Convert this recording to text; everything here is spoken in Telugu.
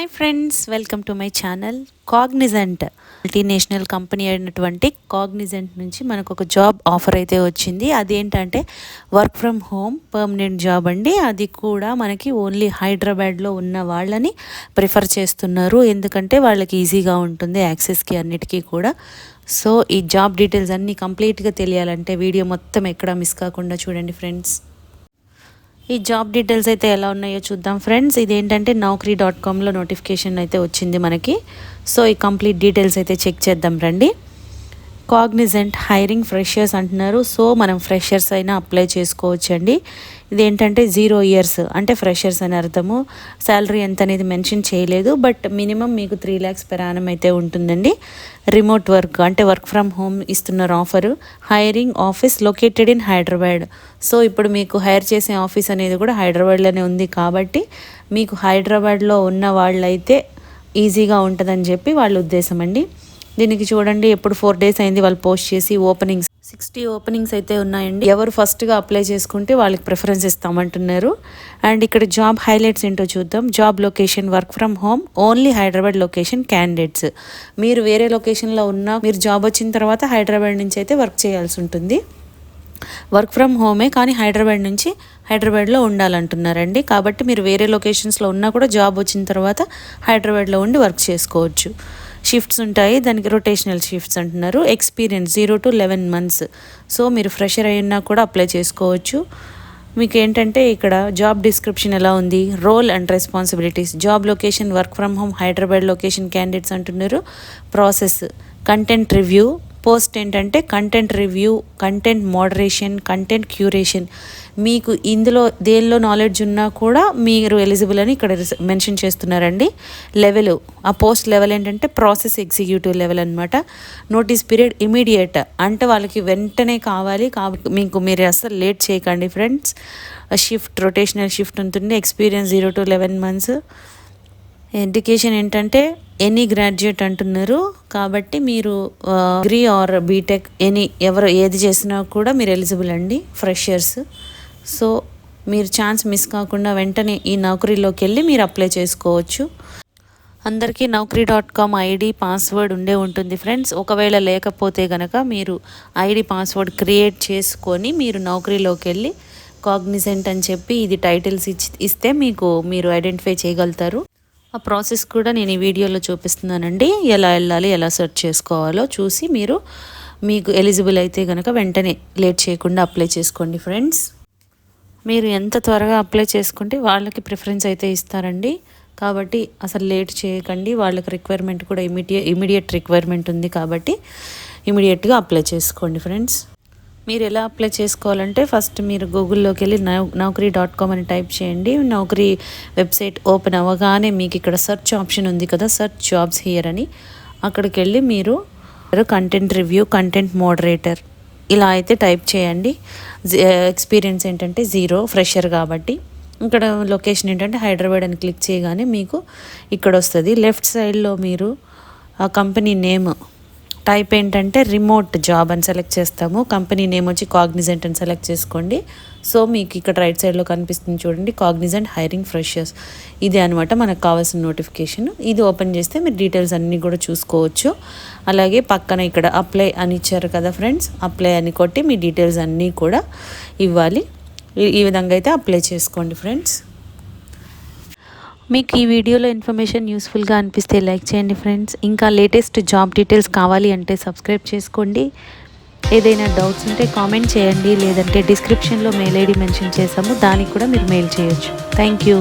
Hi friends, welcome to my channel. Cognizant multinational company అయినటువంటి కాగ్నిజెంట్ నుంచి మనకు ఒక జాబ్ ఆఫర్ అయితే వచ్చింది. అదేంటంటే work from home permanent job అండి. అది కూడా మనకి ఓన్లీ హైదరాబాద్లో ఉన్న వాళ్ళని ప్రిఫర్ చేస్తున్నారు, ఎందుకంటే వాళ్ళకి ఈజీగా ఉంటుంది యాక్సెస్కి అన్నిటికీ కూడా. సో ఈ జాబ్ డీటెయిల్స్ అన్నీ కంప్లీట్గా తెలియాలంటే వీడియో మొత్తం ఎక్కడ మిస్ కాకుండా చూడండి ఫ్రెండ్స్. ఈ జాబ్ డీటెయిల్స్ అయితే ఎలా ఉన్నాయో చూద్దాం ఫ్రెండ్స్. ఇదేంటంటే naukri.comలో నోటిఫికేషన్ అయితే వచ్చింది మనకి. సో ఈ కంప్లీట్ డీటెయిల్స్ అయితే చెక్ చేద్దాం రండి. కాగ్నిజెంట్ హైరింగ్ ఫ్రెషర్స్ అంటున్నారు. సో మనం ఫ్రెషర్స్ అయినా అప్లై చేసుకోవచ్చు అండి. ఇదేంటంటే 0 years అంటే ఫ్రెషర్స్ అని అర్థము. శాలరీ ఎంత అనేది మెన్షన్ చేయలేదు, బట్ మినిమం మీకు 3 lakhs per annum అయితే ఉంటుందండి. రిమోట్ వర్క్ అంటే వర్క్ ఫ్రమ్ హోమ్ ఇస్తున్నారు offer. Hiring office located in Hyderabad. So ఇప్పుడు మీకు హైర్ చేసే ఆఫీస్ అనేది కూడా హైదరాబాద్లోనే ఉంది కాబట్టి మీకు హైదరాబాద్లో ఉన్న వాళ్ళైతే ఈజీగా ఉంటుందని చెప్పి వాళ్ళ ఉద్దేశం అండి. దీనికి చూడండి, ఎప్పుడు 4 days అయింది వాళ్ళు పోస్ట్ చేసి. ఓపెనింగ్స్ 60 ఓపెనింగ్స్ అయితే ఉన్నాయండి. ఎవరు ఫస్ట్గా అప్లై చేసుకుంటే వాళ్ళకి ప్రిఫరెన్స్ ఇస్తామంటున్నారు. అండ్ ఇక్కడ జాబ్ హైలైట్స్ ఏంటో చూద్దాం. Job location work from home only Hyderabad location candidates. మీరు వేరే లొకేషన్లో ఉన్నా మీరు జాబ్ వచ్చిన తర్వాత హైదరాబాద్ నుంచి అయితే వర్క్ చేయాల్సి ఉంటుంది. వర్క్ ఫ్రమ్ హోమే, కానీ హైదరాబాద్లో ఉండాలంటున్నారండి. కాబట్టి మీరు వేరే లొకేషన్స్లో ఉన్నా కూడా జాబ్ వచ్చిన తర్వాత హైదరాబాద్లో ఉండి వర్క్ చేసుకోవచ్చు. షిఫ్ట్స్ ఉంటాయి, దానికి రొటేషనల్ షిఫ్ట్స్ అంటున్నారు. Experience 0 to 11 months. సో మీరు ఫ్రెషర్ అయినా కూడా అప్లై చేసుకోవచ్చు. మీకు ఏంటంటే ఇక్కడ జాబ్ డిస్క్రిప్షన్ ఎలా ఉంది, role and responsibilities. Job location work from home Hyderabad location candidates అంటున్నారు. Process content review. పోస్ట్ ఏంటంటే content review, content moderation, content curation. మీకు ఇందులో దేనిలో నాలెడ్జ్ ఉన్నా కూడా మీరు ఎలిజిబుల్ అని ఇక్కడ మెన్షన్ చేస్తున్నారండి. లెవెల్, ఆ పోస్ట్ లెవెల్ ఏంటంటే ప్రాసెస్ ఎగ్జిక్యూటివ్ లెవెల్ అనమాట. నోటీస్ పీరియడ్ ఇమీడియట్ అంటే వాళ్ళకి వెంటనే కావాలి కాబట్టి మీరు అస్సలు లేట్ చేయకండి ఫ్రెండ్స్. షిఫ్ట్ రొటేషనల్ షిఫ్ట్ ఉంటుంది. Experience 0 to 11 months. ఎడ్యుకేషన్ ఏంటంటే ఎనీ గ్రాడ్యుయేట్ అంటున్నారు, కాబట్టి మీరు డిగ్రీ ఆర్ బీటెక్ ఎవరు ఏది చేసినా కూడా మీరు ఎలిజిబుల్ అండి, ఫ్రెషర్స్. సో మీరు ఛాన్స్ మిస్ కాకుండా వెంటనే ఈ నౌకరీలోకి వెళ్ళి మీరు అప్లై చేసుకోవచ్చు. అందరికీ naukri.com ఐడి పాస్వర్డ్ ఉంటుంది ఫ్రెండ్స్. ఒకవేళ లేకపోతే కనుక మీరు ఐడి పాస్వర్డ్ క్రియేట్ చేసుకొని మీరు నౌకరీలోకి వెళ్ళి కాగ్నిజెంట్ అని చెప్పి ఇది టైటిల్స్ ఇస్తే మీరు ఐడెంటిఫై చేయగలుగుతారు. ఆ ప్రాసెస్ కూడా నేను ఈ వీడియోలో చూపిస్తున్నానండి. ఎలా వెళ్ళాలి, ఎలా సెర్చ్ చేసుకోవాలో చూసి మీకు ఎలిజిబుల్ అయితే కనుక వెంటనే లేట్ చేయకుండా అప్లై చేసుకోండి ఫ్రెండ్స్. మీరు ఎంత త్వరగా అప్లై చేసుకుంటే వాళ్ళకి ప్రిఫరెన్స్ అయితే ఇస్తారండి. కాబట్టి అసలు లేట్ చేయకండి. వాళ్ళకి రిక్వైర్మెంట్ కూడా ఇమీడియట్ రిక్వైర్మెంట్ ఉంది కాబట్టి ఇమీడియట్గా అప్లై చేసుకోండి ఫ్రెండ్స్. మీరు ఎలా అప్లై చేసుకోవాలంటే ఫస్ట్ మీరు గూగుల్లోకి వెళ్ళి naukri.com అని టైప్ చేయండి. నౌకరీ వెబ్సైట్ ఓపెన్ అవ్వగానే మీకు ఇక్కడ సెర్చ్ ఆప్షన్ ఉంది కదా, సెర్చ్ జాబ్స్ హియర్ అని. అక్కడికి వెళ్ళి మీరు కంటెంట్ రివ్యూ, కంటెంట్ మోడరేటర్ ఇలా అయితే టైప్ చేయండి. ఎక్స్పీరియన్స్ ఏంటంటే 0, ఫ్రెషర్ కాబట్టి. ఇక్కడ లొకేషన్ ఏంటంటే హైదరాబాద్ అని క్లిక్ చేయగానే మీకు ఇక్కడ వస్తుంది. లెఫ్ట్ సైడ్లో మీరు ఆ కంపెనీ నేమ్ టైప్ ఏంటంటే రిమోట్ జాబ్ అని సెలెక్ట్ చేస్తాము. కంపెనీ నేమ్ వచ్చి కాగ్నిజెంట్ అని సెలెక్ట్ చేసుకోండి. సో మీకు ఇక్కడ రైట్ సైడ్లో కనిపిస్తుంది చూడండి, కాగ్నిజెంట్ హైరింగ్ ఫ్రెషర్స్. ఇదే అనమాట మనకు కావాల్సిన నోటిఫికేషన్. ఇది ఓపెన్ చేస్తే మీరు డీటెయిల్స్ అన్నీ కూడా చూసుకోవచ్చు. అలాగే పక్కన ఇక్కడ అప్లై అని ఇచ్చారు కదా ఫ్రెండ్స్, అప్లై అని కొట్టి మీ డీటెయిల్స్ అన్నీ కూడా ఇవ్వాలి. ఈ విధంగా అయితే అప్లై చేసుకోండి ఫ్రెండ్స్. మీకు ఈ వీడియోలో ఇన్ఫర్మేషన్ యూస్ఫుల్గా అనిపిస్తే లైక్ చేయండి ఫ్రెండ్స్. ఇంకా లేటెస్ట్ జాబ్ డీటెయిల్స్ కావాలి అంటే సబ్స్క్రైబ్ చేసుకోండి. ఏదైనా డౌట్స్ ఉంటే కామెంట్ చేయండి, లేదంటే డిస్క్రిప్షన్లో మెయిల్ ఐడి మెన్షన్ చేసాము, దానికి కూడా మీరు మెయిల్ చేయొచ్చు. Thank you.